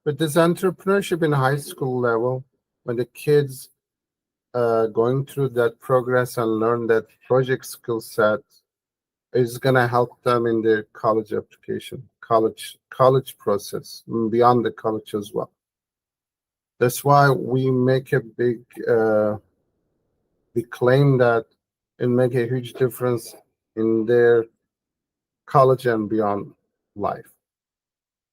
But this entrepreneurship in high school level, when the kids going through that progress and learn that project skill set, is going to help them in their college application, college process, beyond the college as well. That's why we make a big claim that it make a huge difference in their college and beyond life.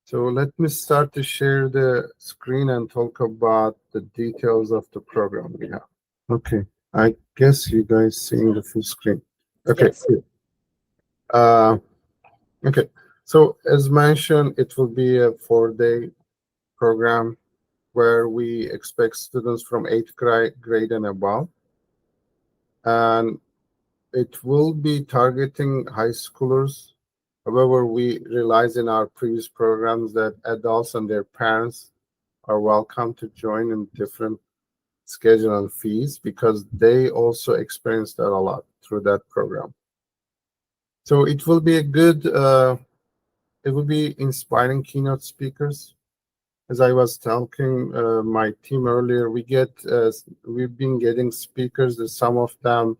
So let me start to share the screen and talk about the details of the program we have. Okay, I guess you guys seeing the full screen. Okay, Yes. cool. Okay, so as mentioned, it will be a 4-day program where we expect students from 8th grade and above. And it will be targeting high schoolers. However, we realize in our previous programs that adults and their parents are welcome to join in different schedule and fees because they also experience that a lot through that program. So it will be a good, it will be inspiring keynote speakers. As I was talking my team earlier, we've been getting speakers that some of them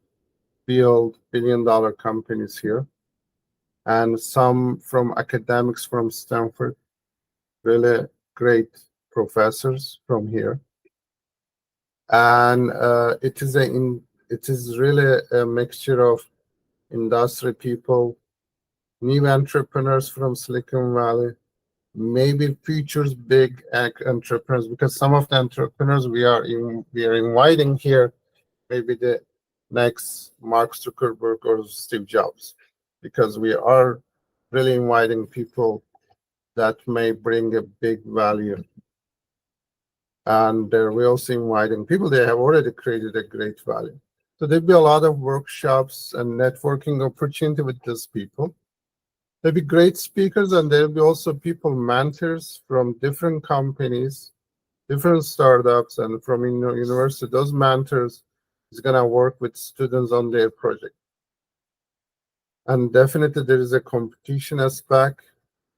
build billion-dollar companies here, and some from academics from Stanford, really great professors from here. And it is really a mixture of industry people, new entrepreneurs from Silicon Valley, maybe futures big entrepreneurs, because some of the entrepreneurs we are inviting here, maybe the next Mark Zuckerberg or Steve Jobs, because we are really inviting people that may bring a big value. And we're also inviting people that have already created a great value. So there'll be a lot of workshops and networking opportunity with these people. There'll be great speakers, and there'll be also people, mentors from different companies, different startups, and from university. Those mentors is going to work with students on their project. And definitely there is a competition aspect,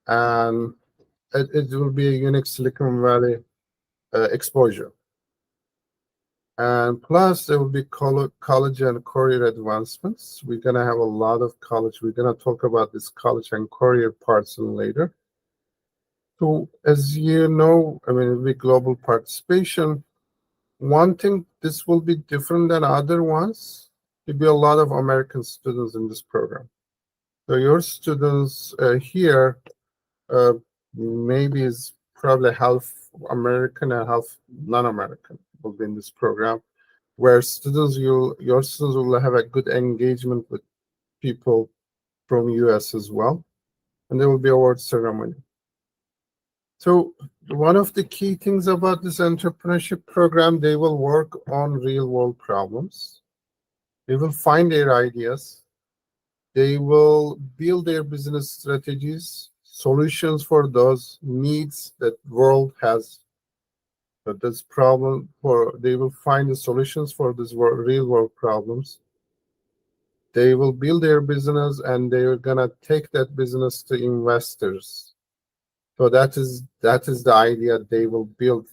and it will be a unique Silicon Valley exposure. And plus, there will be college and career advancements. We're going to have a lot of college. We're going to talk about this college and career parts later. So, as you know, I mean, it'll be global participation. One thing, this will be different than other ones. There'll be a lot of American students in this program. So your students here maybe is probably half American and half non-American will be in this program, where your students will have a good engagement with people from US as well, and there will be award ceremony. So one of the key things about this entrepreneurship program, they will work on real world problems. They will find their ideas. They will build their business strategies, solutions for those needs that world has. But this problem they will find the solutions for these real world problems. They will build their business, and they are gonna take that business to investors. So that is the idea they will build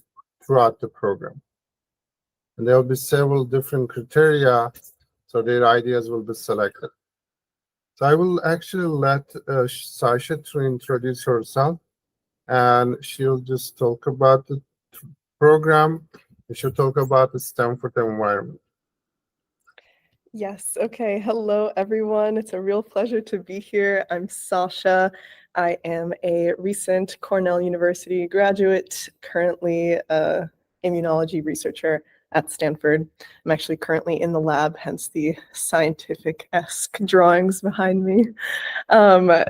throughout the program. And there will be several different criteria, so their ideas will be selected. So I will actually let Sasha to introduce herself, and she'll just talk about the program. She'll talk about the Stanford environment. Yes. Okay. Hello, everyone. It's a real pleasure to be here. I'm Sasha. I am a recent Cornell University graduate, currently an immunology researcher at Stanford. I'm actually currently in the lab, hence the scientific-esque drawings behind me.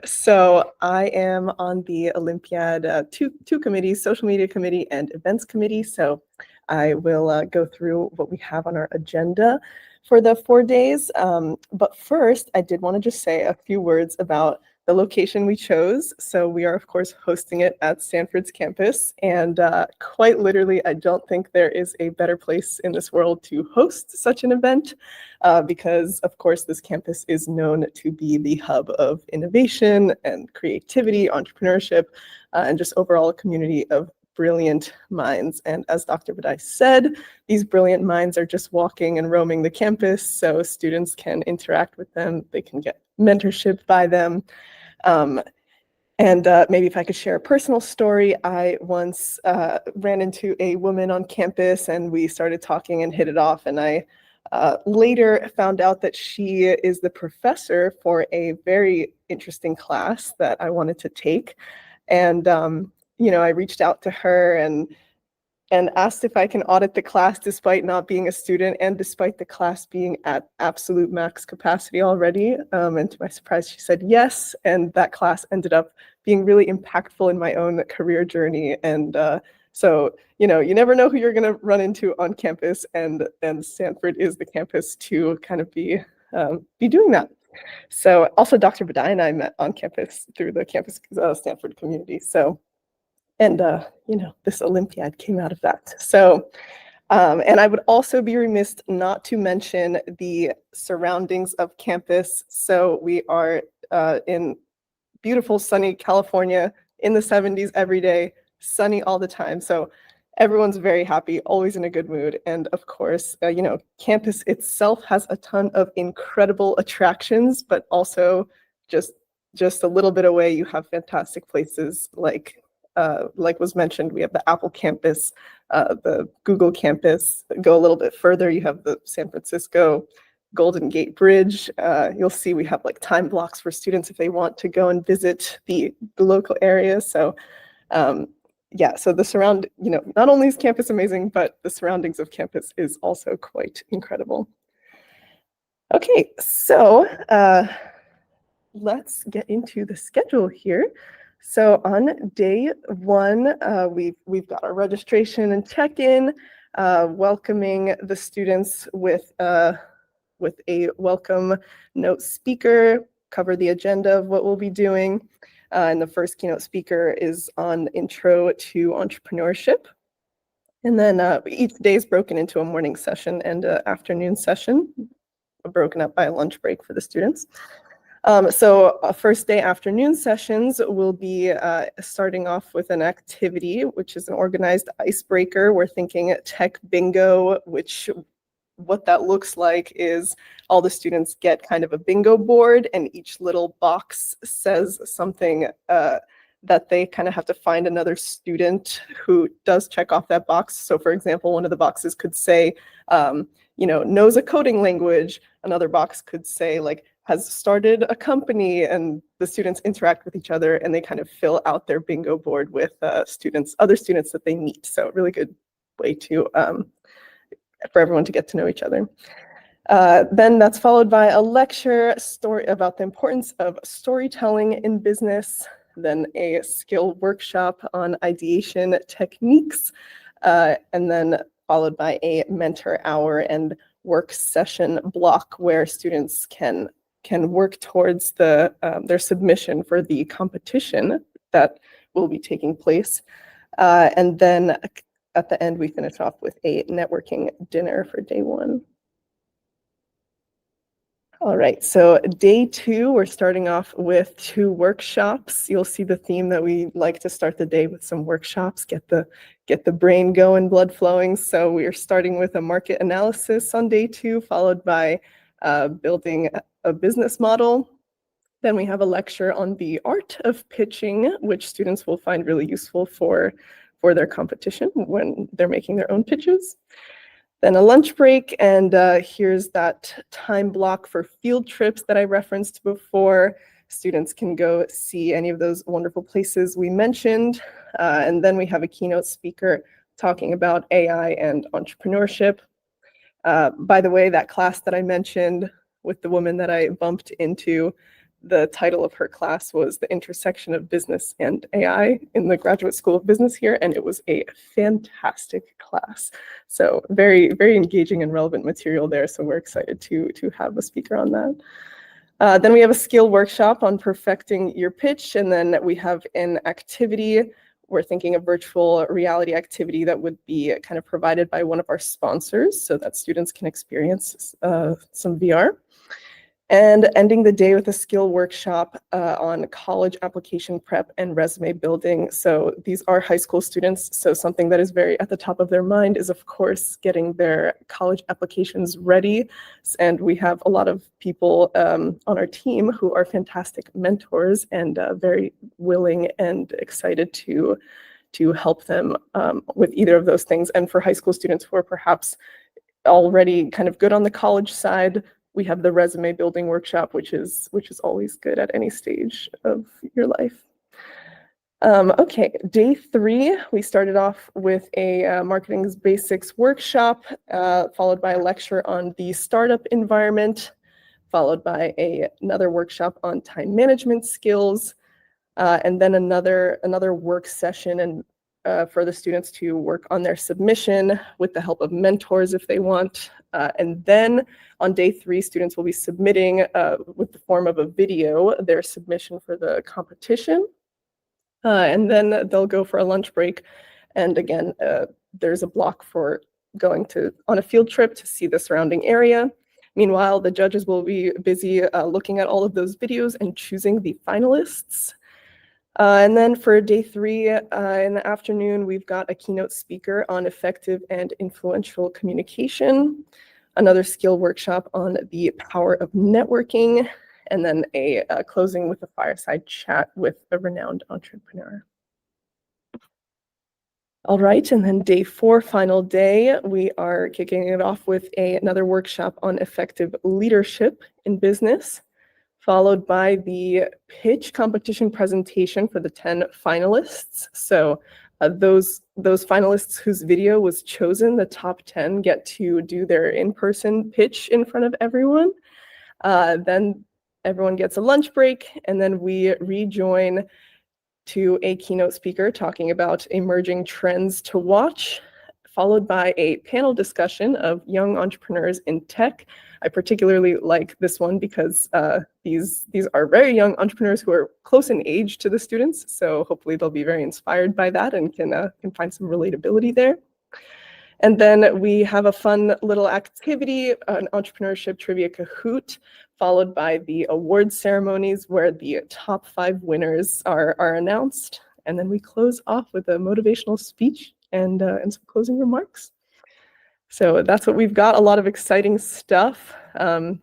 So I am on the Olympiad two committees, social media committee and events committee. So I will go through what we have on our agenda for the 4 days. But first, I did want to just say a few words about the location we chose. So we are, of course, hosting it at Stanford's campus. And quite literally, I don't think there is a better place in this world to host such an event because, of course, this campus is known to be the hub of innovation and creativity, entrepreneurship, and just overall a community of brilliant minds. And as Dr. Badai said, these brilliant minds are just walking and roaming the campus, so students can interact with them, they can get mentorship by them. And maybe if I could share a personal story, I once ran into a woman on campus and we started talking and hit it off. And I later found out that she is the professor for a very interesting class that I wanted to take. And, I reached out to her and asked if I can audit the class despite not being a student and despite the class being at absolute max capacity already. And to my surprise, she said yes. And that class ended up being really impactful in my own career journey. And so, you never know who you're going to run into on campus, and Stanford is the campus to kind of be doing that. So also Dr. Badai and I met on campus through the campus Stanford community. So, and, this Olympiad came out of that. So, and I would also be remiss not to mention the surroundings of campus. So we are in beautiful sunny California in the 70s every day, sunny all the time. So everyone's very happy, always in a good mood. And of course, campus itself has a ton of incredible attractions, but also just a little bit away, you have fantastic places like was mentioned, we have the Apple campus, the Google campus. Go a little bit further, you have the San Francisco Golden Gate Bridge. You'll see we have like time blocks for students if they want to go and visit the local area. So so the not only is campus amazing, but the surroundings of campus is also quite incredible. Okay, so let's get into the schedule here. So on day one, we've got our registration and check-in, welcoming the students with a welcome note speaker, cover the agenda of what we'll be doing. And the first keynote speaker is on intro to entrepreneurship. And then each day is broken into a morning session and an afternoon session, broken up by a lunch break for the students. So first day afternoon sessions will be starting off with an activity, which is an organized icebreaker. We're thinking tech bingo, what that looks like is all the students get kind of a bingo board, and each little box says something that they kind of have to find another student who does check off that box. So for example, one of the boxes could say, knows a coding language. Another box could say has started a company, and the students interact with each other and they kind of fill out their bingo board with other students that they meet. So really good way to for everyone to get to know each other. Then that's followed by a lecture story about the importance of storytelling in business, then a skill workshop on ideation techniques, and then followed by a mentor hour and work session block where students can work towards their submission for the competition that will be taking place. And then at the end, we finish off with a networking dinner for day one. All right, so day two, we're starting off with 2 workshops. You'll see the theme that we like to start the day with some workshops, get the brain going, blood flowing. So we are starting with a market analysis on day 2, followed by building a business model. Then we have a lecture on the art of pitching, which students will find really useful for their competition when they're making their own pitches. Then a lunch break, and here's that time block for field trips that I referenced before. Students can go see any of those wonderful places we mentioned. And then we have a keynote speaker talking about AI and entrepreneurship. By the way, that class that I mentioned with the woman that I bumped into, the title of her class was The Intersection of Business and AI in the Graduate School of Business here, and it was a fantastic class. So very, very engaging and relevant material there, so we're excited to have a speaker on that. Then we have a skill workshop on perfecting your pitch, and then we have an activity. We're thinking a virtual reality activity that would be kind of provided by one of our sponsors so that students can experience some VR. And ending the day with a skill workshop on college application prep and resume building. So these are high school students, so something that is very at the top of their mind is, of course, getting their college applications ready. And we have a lot of people on our team who are fantastic mentors and very willing and excited to help them with either of those things. And for high school students who are perhaps already kind of good on the college side, we have the resume building workshop, which is always good at any stage of your life. Okay, day 3, we started off with a marketing basics workshop, followed by a lecture on the startup environment, followed by another workshop on time management skills, and then another work session and for the students to work on their submission with the help of mentors if they want. And then on day 3, students will be submitting with the form of a video their submission for the competition. And then they'll go for a lunch break. And again, there's a block for going on a field trip to see the surrounding area. Meanwhile, the judges will be busy looking at all of those videos and choosing the finalists. And then for day 3 in the afternoon, we've got a keynote speaker on effective and influential communication, another skill workshop on the power of networking, and then a closing with a fireside chat with a renowned entrepreneur. All right, and then day 4, final day, we are kicking it off with another workshop on effective leadership in business, followed by the pitch competition presentation for the 10 finalists. So those finalists whose video was chosen, the top 10, get to do their in-person pitch in front of everyone. Then everyone gets a lunch break, and then we rejoin to a keynote speaker talking about emerging trends to watch, followed by a panel discussion of young entrepreneurs in tech. I particularly like this one because these are very young entrepreneurs who are close in age to the students. So hopefully they'll be very inspired by that and can find some relatability there. And then we have a fun little activity, an entrepreneurship trivia Kahoot, followed by the award ceremonies where the top 5 winners are announced. And then we close off with a motivational speech and some closing remarks. So that's what we've got, a lot of exciting stuff. You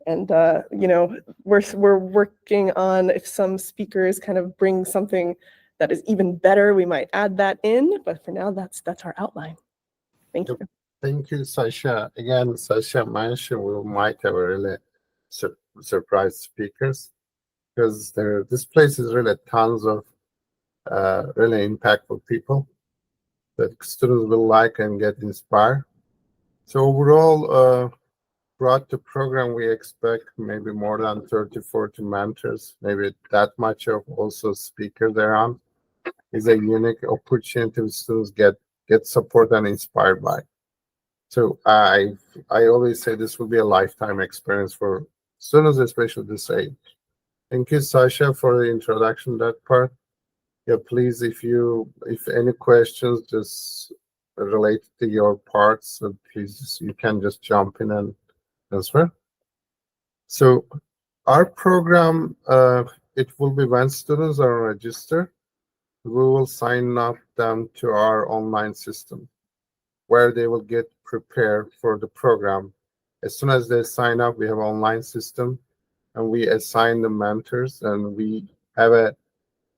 know, we're working on, if some speakers kind of bring something that is even better, we might add that in. But for now, that's our outline. Thank you. Thank you, Sasha. Again, Sasha mentioned we might have a really surprise speakers because this place is really tons of really impactful people that students will like and get inspired. So overall, throughout the program, we expect maybe more than 30, 40 mentors, maybe that much of also speakers around. Is a unique opportunity students get support and inspired by. So I always say this will be a lifetime experience for students, especially this age. Thank you, Sasha, for the introduction, that part. Yeah, please, if any questions just related to your parts, please, you can just jump in and answer. So our program, it will be when students are registered, we will sign up them to our online system where they will get prepared for the program. As soon as they sign up, we have an online system and we assign the mentors, and we have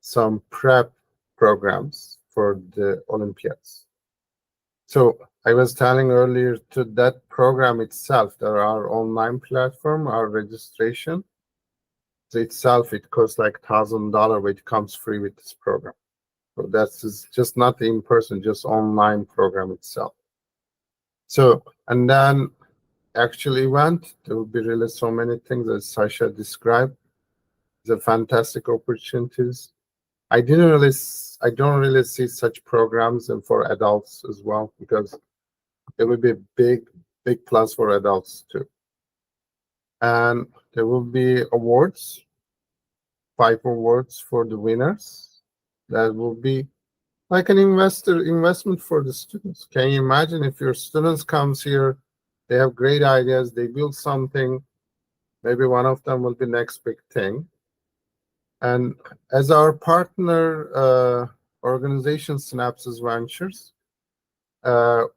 some prep programs for the Olympiads. So I was telling earlier to that program itself, there are online platform, our registration itself, it costs like $1,000, but it comes free with this program. So that's just not in person, just online program itself. So, and then actual event, there will be really so many things as Sasha described. The fantastic opportunities. I don't really see such programs and for adults as well, because it would be a big plus for adults too. And there will be awards, 5 awards for the winners. That will be like an investment for the students. Can you imagine if your students comes here, they have great ideas, they build something, Maybe one of them will be next big thing. And as our partner organization, Synapses Ventures,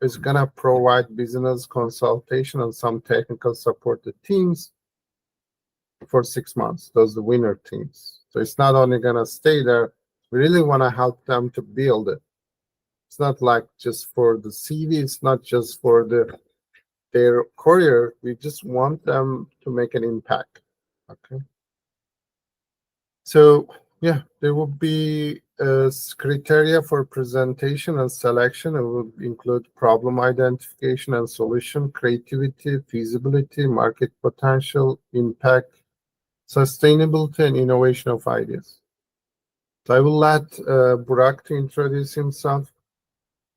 is going to provide business consultation and some technical support to teams for 6 months, those the winner teams. So it's not only going to stay there, we really want to help them to build it. It's not like just for the CV, it's not just for their career. We just want them to make an impact. Okay. So yeah, there will be criteria for presentation and selection. It will include problem identification and solution, creativity, feasibility, market potential, impact, sustainability, and innovation of ideas. So I will let Burak to introduce himself.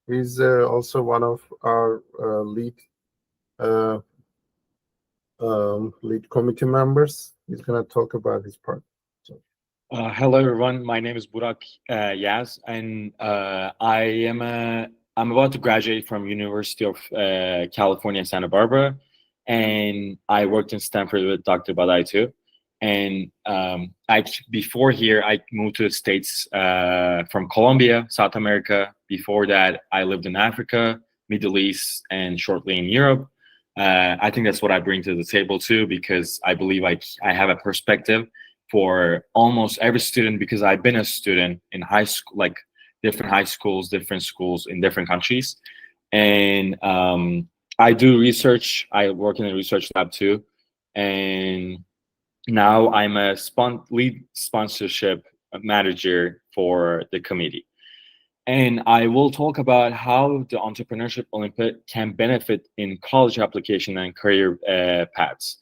He's also one of our lead committee members. He's going to talk about his part. Hello, everyone. My name is Burak Yaz, and I'm about to graduate from University of California, Santa Barbara, and I worked in Stanford with Dr. Badai too. And before here, I moved to the States from Colombia, South America. Before that, I lived in Africa, Middle East, and shortly in Europe. I think that's what I bring to the table too, because I believe I have a perspective for almost every student, because I've been a student in high school, like different high schools, different schools in different countries. And I do research. I work in a research lab too. And now I'm a lead sponsorship manager for the committee. And I will talk about how the Entrepreneurship Olympiad can benefit in college application and career paths.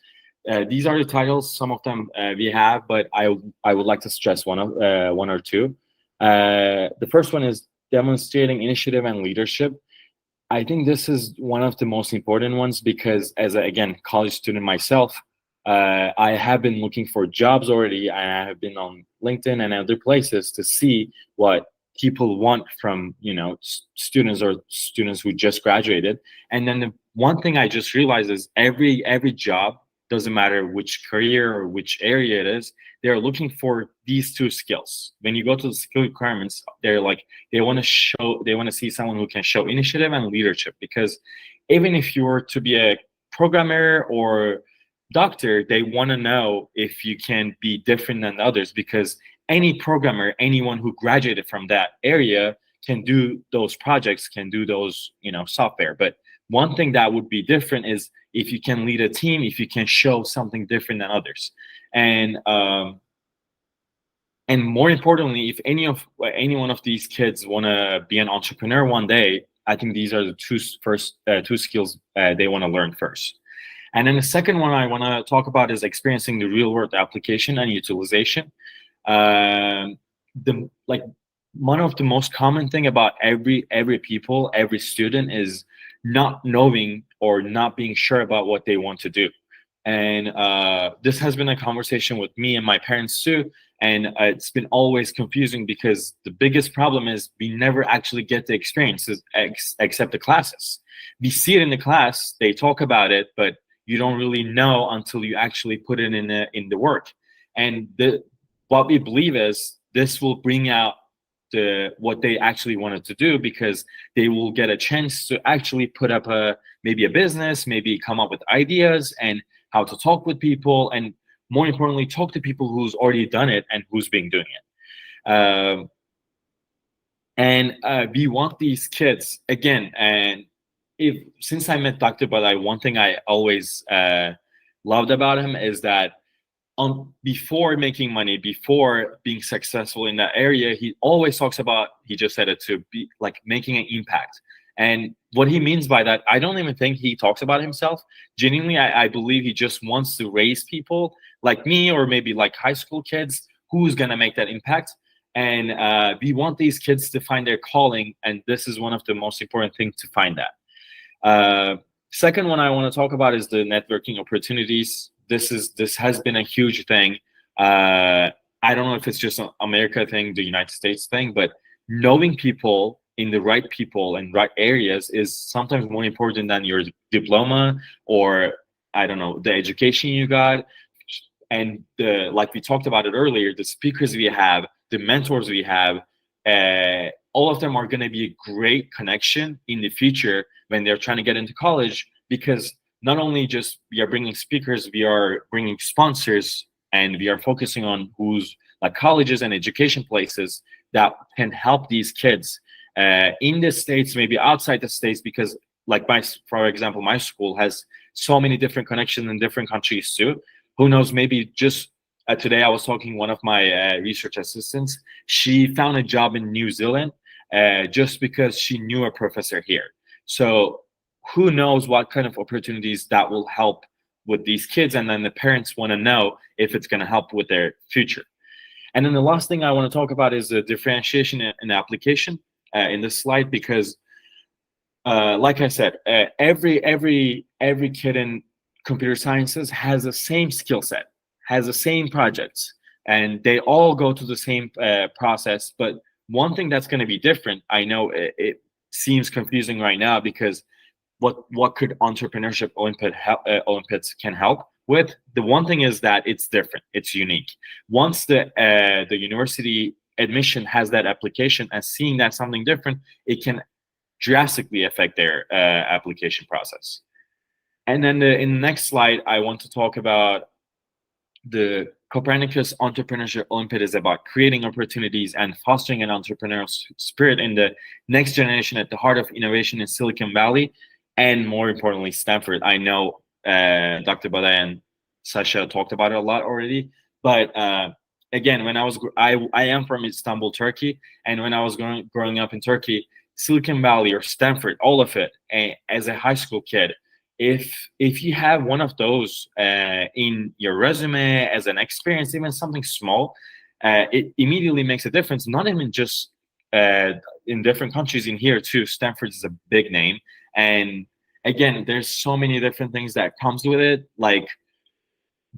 These are the titles. Some of them we have, but I would like to stress one or two. The first one is demonstrating initiative and leadership. I think this is one of the most important ones, because as again, college student myself, I have been looking for jobs already. I have been on LinkedIn and other places to see what people want from students who just graduated. And then the one thing I just realized is every job, doesn't matter which career or which area it is, they're looking for these two skills. When you go to the skill requirements, they're like, they want to see someone who can show initiative and leadership. Because even if you were to be a programmer or doctor, they want to know if you can be different than others, because any programmer, anyone who graduated from that area can do those projects, can do those, software. But one thing that would be different is if you can lead a team, if you can show something different than others. And more importantly, if any one of these kids want to be an entrepreneur one day, I think these are the two skills they want to learn first. And then the second one I want to talk about is experiencing the real world application and utilization. One of the most common thing about every student is not knowing or not being sure about what they want to do. And this has been a conversation with me and my parents too. And it's been always confusing, because the biggest problem is we never actually get the experiences except the classes. We see it in the class, they talk about it, but you don't really know until you actually put it in the work. And what we believe is this will bring out what they actually wanted to do, because they will get a chance to actually put up maybe a business, maybe come up with ideas and how to talk with people, and more importantly, talk to people who's already done it and who's been doing it. And we want these kids again. And since I met Dr. Balai, one thing I always loved about him is that before making money, before being successful in that area, he always talks about, he just said it, to be like making an impact. And what he means by that, I don't even think he talks about himself. Genuinely, I believe he just wants to raise people like me, or maybe like high school kids, who's going to make that impact. And we want these kids to find their calling. And this is one of the most important things to find that. Second one I want to talk about is the networking opportunities. This has been a huge thing. I don't know if it's just an America thing, the United States thing, but knowing people in the right people and right areas is sometimes more important than your diploma, or I don't know, the education you got. and like we talked about it earlier, the speakers we have, the mentors we have, all of them are going to be a great connection in the future when they're trying to get into college, because not only just we are bringing speakers, we are bringing sponsors, and we are focusing on who's like colleges and education places that can help these kids in the States, maybe outside the States, because like for example, my school has so many different connections in different countries too. Who knows, maybe just today I was talking one of my research assistants. She found a job in New Zealand just because she knew a professor here. So who knows what kind of opportunities that will help with these kids, and then the parents want to know if it's going to help with their future. And then the last thing I want to talk about is the differentiation and application in this slide, because like I said, every kid in computer sciences has the same skill set, has the same projects, and they all go to the same process. But one thing that's going to be different, I know it seems confusing right now, because what could Entrepreneurship Olympiads can help with? The one thing is that it's different, it's unique. Once the university admission has that application and seeing that something different, it can drastically affect their application process. And then in the next slide, I want to talk about the Copernicus Entrepreneurship Olympiad is about creating opportunities and fostering an entrepreneurial spirit in the next generation at the heart of innovation in Silicon Valley, and more importantly, Stanford. I know Dr. Badai and Sasha talked about it a lot already, but again, when I am from Istanbul, Turkey, and when I was growing up in Turkey, Silicon Valley or Stanford, all of it, as a high school kid, if you have one of those in your resume as an experience, even something small, it immediately makes a difference. Not even just in different countries, in here too, Stanford is a big name. And again, there's so many different things that comes with it, like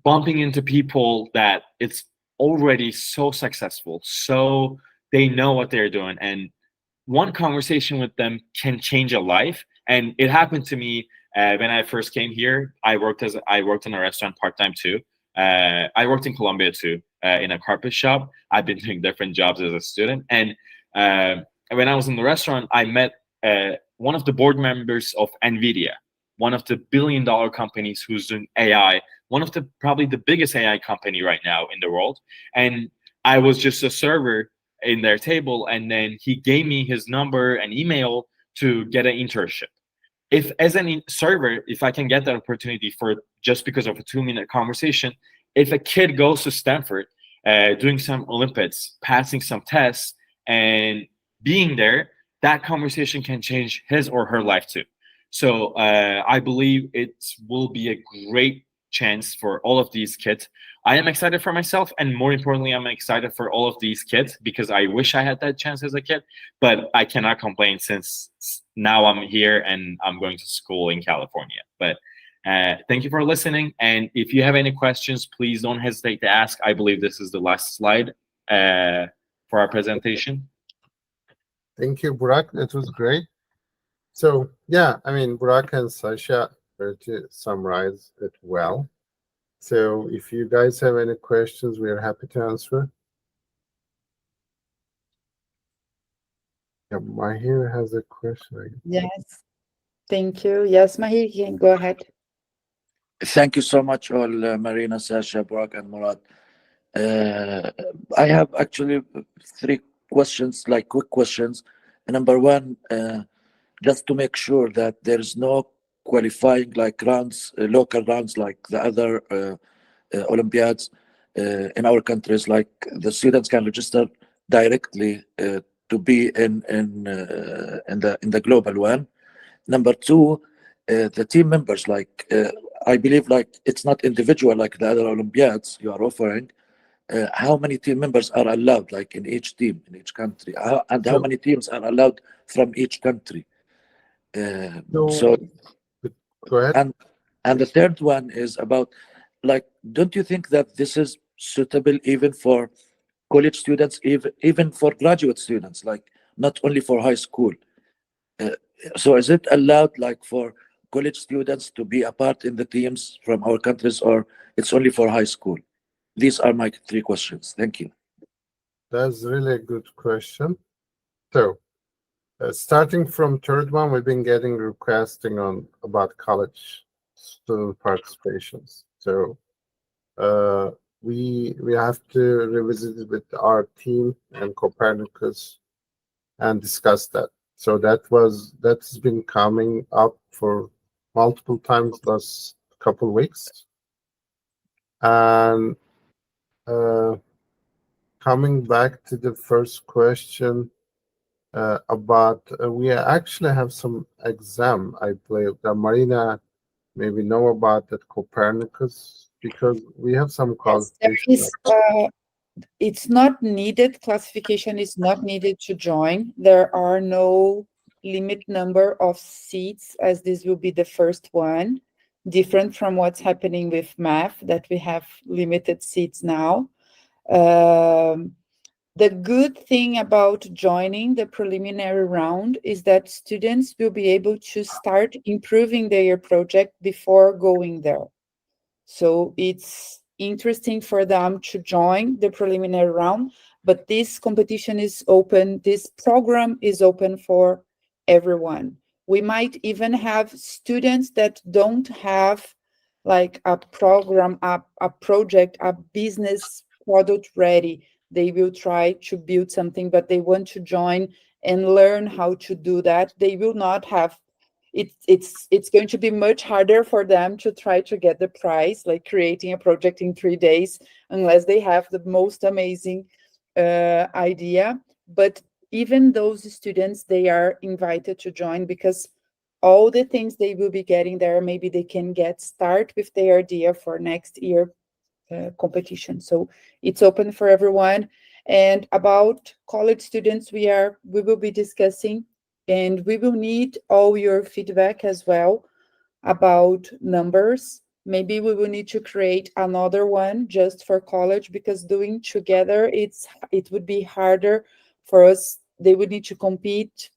bumping into people that it's already so successful, so they know what they're doing, and one conversation with them can change a life. And it happened to me when I first came here. I worked in a restaurant part-time too. I worked in Colombia too, in a carpet shop. I've been doing different jobs as a student, and when I was in the restaurant, I met one of the board members of NVIDIA, one of the billion-dollar companies who's doing AI, one of the probably the biggest AI company right now in the world. And I was just a server in their table, and then he gave me his number and email to get an internship. If as a server, if I can get that opportunity for just because of a 2-minute conversation, if a kid goes to Stanford, doing some Olympiads, passing some tests, and being there, that conversation can change his or her life too. So I believe it will be a great chance for all of these kids. I am excited for myself, and more importantly, I'm excited for all of these kids, because I wish I had that chance as a kid, but I cannot complain since now I'm here and I'm going to school in California. But thank you for listening, and if you have any questions, please don't hesitate to ask. I believe this is the last slide for our presentation. Thank you, Burak. It was great. So yeah, I mean, Burak and Sasha summarized it well. So if you guys have any questions, we are happy to answer. Yeah, Mahir has a question. Yes, thank you. Yes, Mahir, you can go ahead. Thank you so much, all Marina, Sasha, Burak, and Murad. I have actually 3 questions, like quick questions. Number one, just to make sure that there is no qualifying like rounds, local rounds like the other Olympiads in our countries, like the students can register directly to be in the global one. Number two, the team members, like I believe like it's not individual like the other Olympiads you are offering. How many team members are allowed, like in each team, in each country, and how many teams are allowed from each country? So go ahead. And the third one is about, like, don't you think that this is suitable even for college students, even for graduate students, like not only for high school? So is it allowed like for college students to be a part in the teams from our countries, or it's only for high school? These are my 3 questions. Thank you. That's really a good question. So, starting from third one, we've been getting requesting on about college student participations. So, we have to revisit it with our team and Copernicus and discuss that. So that's been coming up for multiple times last couple of weeks. And coming back to the first question about we actually have some exam, I believe that Marina maybe know about that Copernicus, because we have some Yes, there qualification. is, it's not needed, classification is not needed to join. There are no limit number of seats, as this will be the first one, different from what's happening with math, that we have limited seats now. The good thing about joining the preliminary round is that students will be able to start improving their project before going there. So it's interesting for them to join the preliminary round, but this competition is open, this program is open for everyone. We might even have students that don't have like a program, a project, a business product ready. They will try to build something, but they want to join and learn how to do that. They will not have it's going to be much harder for them to try to get the prize, like creating a project in 3 days, unless they have the most amazing idea. But even those students, they are invited to join, because all the things they will be getting there, maybe they can start with their idea for next year competition. So it's open for everyone. And about college students, we will be discussing, and we will need all your feedback as well about numbers. Maybe we will need to create another one just for college, because doing together, it would be harder for us. They would need to compete.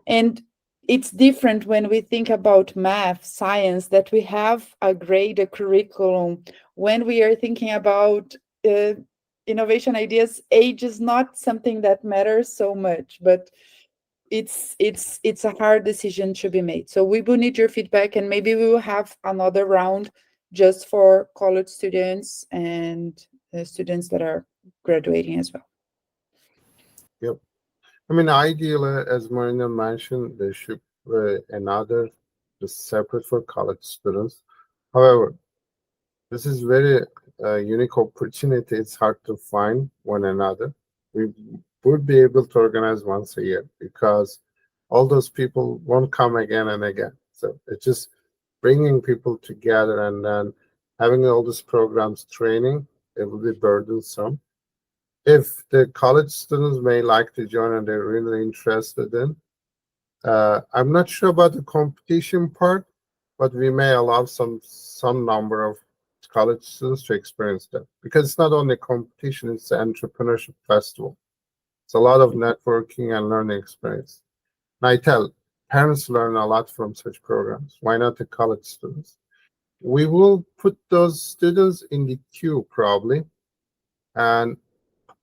And it's different when we think about math, science, that we have a grade, a curriculum. When we are thinking about innovation ideas, age is not something that matters so much, but it's a hard decision to be made. So we will need your feedback, and maybe we will have another round just for college students and students that are graduating as well. Yep. I mean, ideally, as Marina mentioned, there should be another just separate for college students. However, this is very unique opportunity. It's hard to find one another. We would be able to organize once a year, because all those people won't come again and again. So it's just bringing people together, and then having all these programs training, it will be burdensome. If the college students may like to join and they're really interested in, I'm not sure about the competition part, but we may allow some number of college students to experience that, because it's not only competition, it's an entrepreneurship festival. It's a lot of networking and learning experience. And I tell parents learn a lot from such programs. Why not the college students? We will put those students in the queue probably, and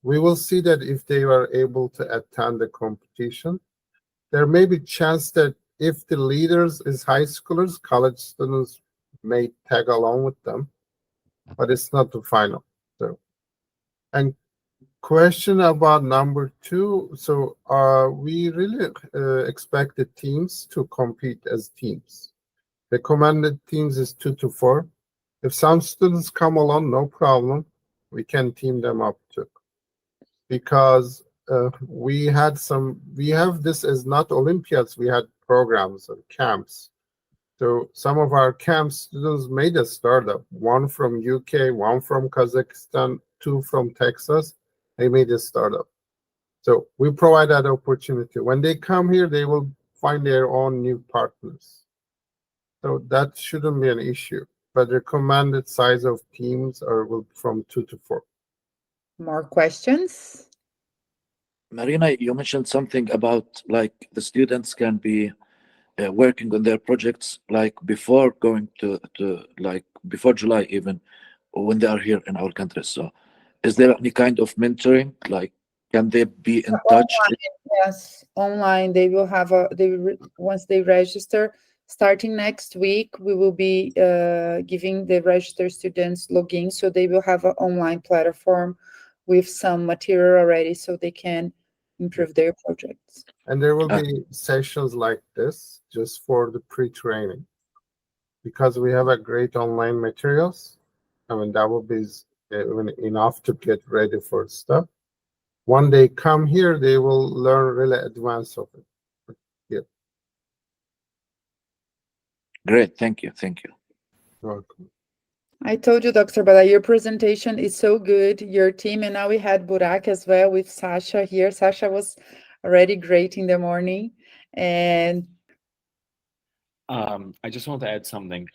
we will see that if they are able to attend the competition, there may be chance that if the leaders is high schoolers, college students may tag along with them, but it's not the final. So, and question about number 2. So, we really expect the teams to compete as teams. Recommended teams is 2 to 4. If some students come along, no problem. We can team them up too. Because we have this as not Olympiads, we had programs or camps. So some of our camp students made a startup, one from UK, one from Kazakhstan, 2 from Texas. They made a startup. So we provide that opportunity. When they come here, they will find their own new partners. So that shouldn't be an issue. But recommended size of teams are from 2 to 4. More questions? Marina, you mentioned something about like the students can be working on their projects like before going to like before July even. when they are here in our country. So is there any kind of mentoring? Like, can they be in touch? Yes, online. They will have once they register, starting next week, we will be giving the registered students login, so they will have an online platform with some material already, so they can improve their projects. And there will be sessions like this just for the pre-training, because we have a great online materials. I mean, that will be enough to get ready for stuff. When they come here, they will learn really advanced of it. Yeah. Great, thank you. Welcome. I told you, Dr. Bala, your presentation is so good, your team, and now we had Burak as well with Sasha here. Sasha was already great in the morning. And I just want to add something.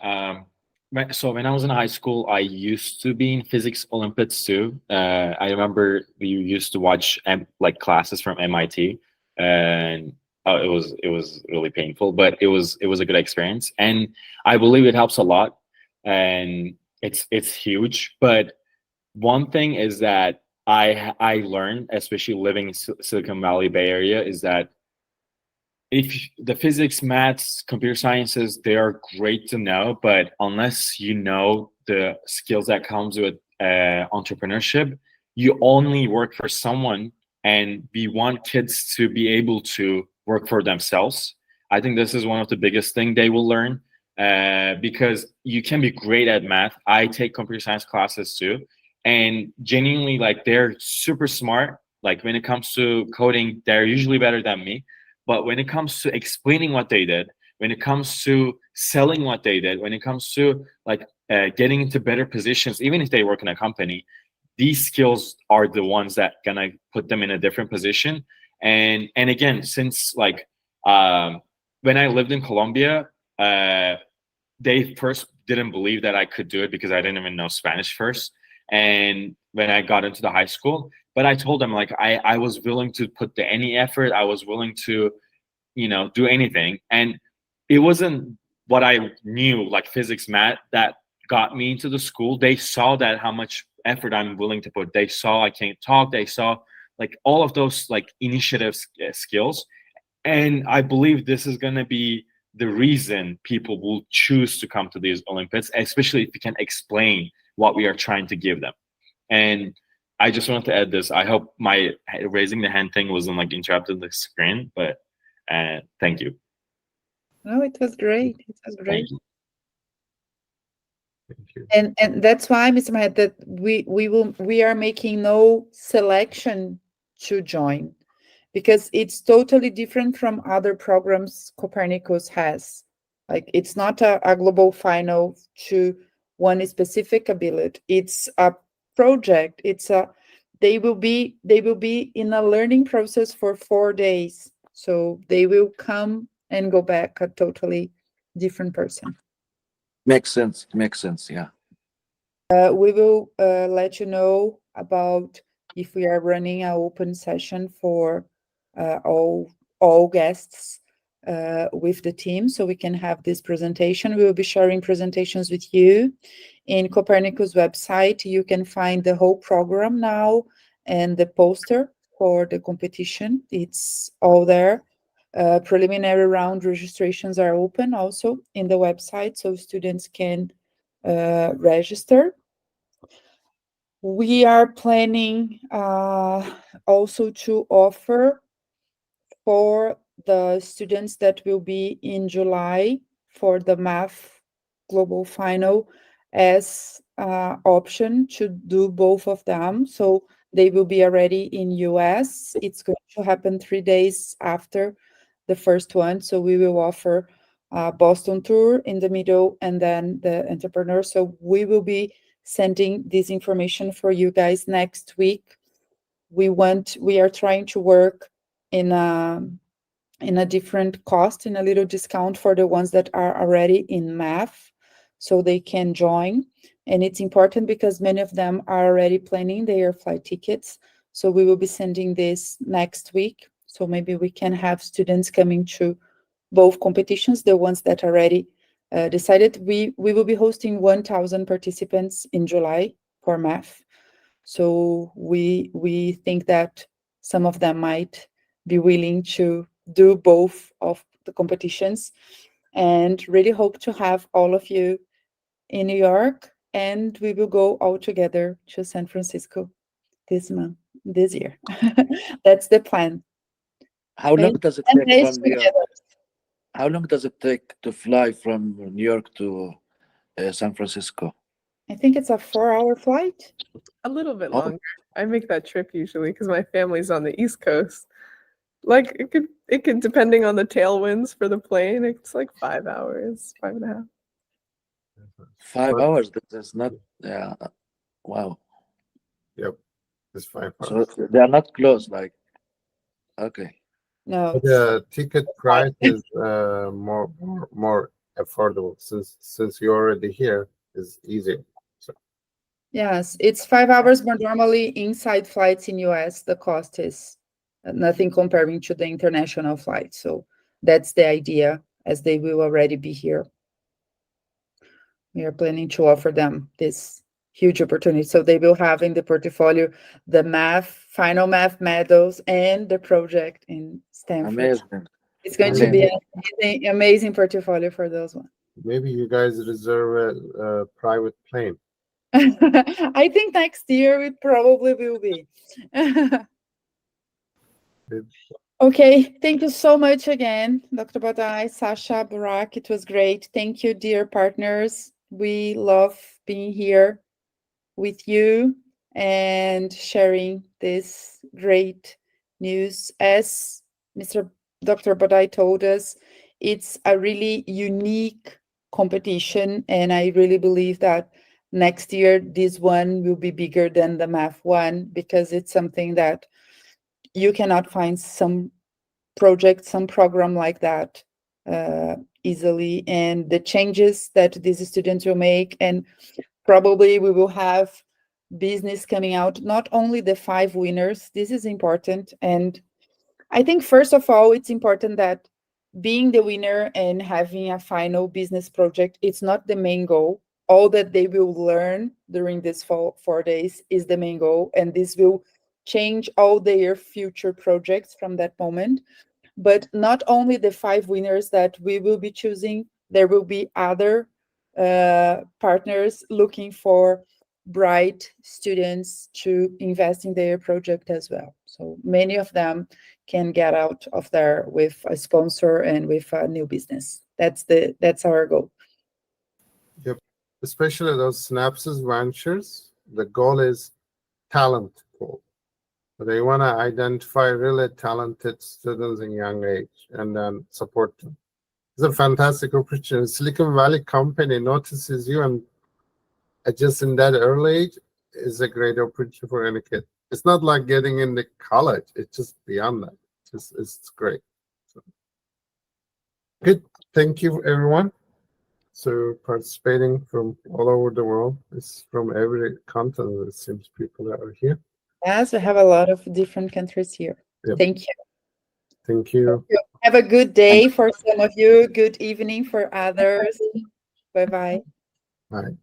So when I was in high school, I used to be in physics Olympiads too. I remember we used to watch like classes from MIT, and it was really painful, but it was a good experience, and I believe it helps a lot, and it's huge. But one thing is that I learned, especially living in Silicon Valley Bay Area, is that if the physics, maths, computer sciences, they are great to know, but unless you know the skills that comes with entrepreneurship, you only work for someone, and we want kids to be able to work for themselves. I think this is one of the biggest thing they will learn, because you can be great at math. I take computer science classes too, and genuinely, like, they're super smart. Like, when it comes to coding, they're usually better than me. But when it comes to explaining what they did, when it comes to selling what they did, when it comes to like getting into better positions, even if they work in a company, these skills are the ones that gonna put them in a different position. And again, since like when I lived in Colombia, they first didn't believe that I could do it because I didn't even know Spanish first. And when I got into the high school, but I told them, like, I was willing to put any effort. I was willing to, do anything. And it wasn't what I knew, like physics, math, that got me into the school. They saw that how much effort I'm willing to put. They saw I can't talk. They saw like all of those like initiatives skills. And I believe this is going to be the reason people will choose to come to these Olympiads, especially if you can explain what we are trying to give them. And I just wanted to add this. I hope my raising the hand thing wasn't like interrupted the screen, but thank you. no, it was great. It was great. Thank you. Thank you. And that's why, Mr. Mahet, that we are making no selection to join, because it's totally different from other programs Copernicus has. Like, it's not a global final to one specific ability. It's a project. They will be in a learning process for 4 days. So they will come and go back a totally different person. Makes sense, yeah. We will let you know about if we are running an open session for all guests with the team, so we can have this presentation. We will be sharing presentations with you. In Copernicus website, you can find the whole program now and the poster for the competition. It's all there. Preliminary round registrations are open also in the website, so students can register. We are planning also to offer for the students that will be in July for the math global final as option to do both of them. So they will be already in US. It's going to happen 3 days after the first one. So we will offer Boston tour in the middle and then the entrepreneur. So we will be sending this information for you guys next week. We are trying to work in a different cost, in a little discount for the ones that are already in math, so they can join. And it's important because many of them are already planning their flight tickets. So we will be sending this next week. So maybe we can have students coming to both competitions, the ones that already decided we will be hosting 1,000 participants in July for math. So we think that some of them might be willing to do both of the competitions, and really hope to have all of you in New York, and we will go all together to San Francisco this year. That's the plan. How long And does it 10 take days from New York? together. How long does it take to fly from New York to San Francisco? I think it's a 4-hour flight. A little bit Oh. longer. I make that trip usually because my family's on the East Coast. Like it could depending on the tailwinds for the plane, it's like 5 hours, 5.5. 5 But- hours. That's not. Yeah. Wow. Yep, it's 5 So hours. they are not close. Like. Okay. No, But the ticket price is more affordable since you're already here. Is easier. So yes, it's 5 hours, but normally inside flights in US, the cost is nothing comparing to the international flight. So that's the idea, as they will already be here. We are planning to offer them this huge opportunity. So they will have in the portfolio the final math medals and the project in Stanford. Amazing. It's going to be Amazing. an amazing portfolio for those ones. maybe you guys reserve a private plane. I think next year it probably will be. Good. Okay, thank you so much again, Dr. Badai, Sasha, Barak. It was great. Thank you, dear partners. We love being here with you and sharing this great news. As Dr. Badai told us, it's a really unique competition, and I really believe that next year this one will be bigger than the math one, because it's something that you cannot find some project, some program like that easily, and the changes that these students will make, and probably we will have business coming out, not only the 5 winners. This is important, and I think first of all, it's important that being the winner and having a final business project, it's not the main goal. All that they will learn during this 4 days is the main goal, and this will change all their future projects from that moment. But not only the 5 winners that we will be choosing, there will be other partners looking for bright students to invest in their project as well. So many of them can get out of there with a sponsor and with a new business. That's our goal. Yep, especially those synapses ventures. The goal is talent pool. They want to identify really talented students in young age and then support them. It's a fantastic opportunity. Silicon Valley company notices you, and just in that early age is a great opportunity for any kid. It's not like getting into college. It's just beyond that. It's great. So, good. Thank you, everyone. So participating from all over the world. It's from every continent. It seems people that are here. Yes, we have a lot of different countries here. Yep. Thank you. Thank you. Have a good day for some of you, good evening for others. Bye-bye. Bye.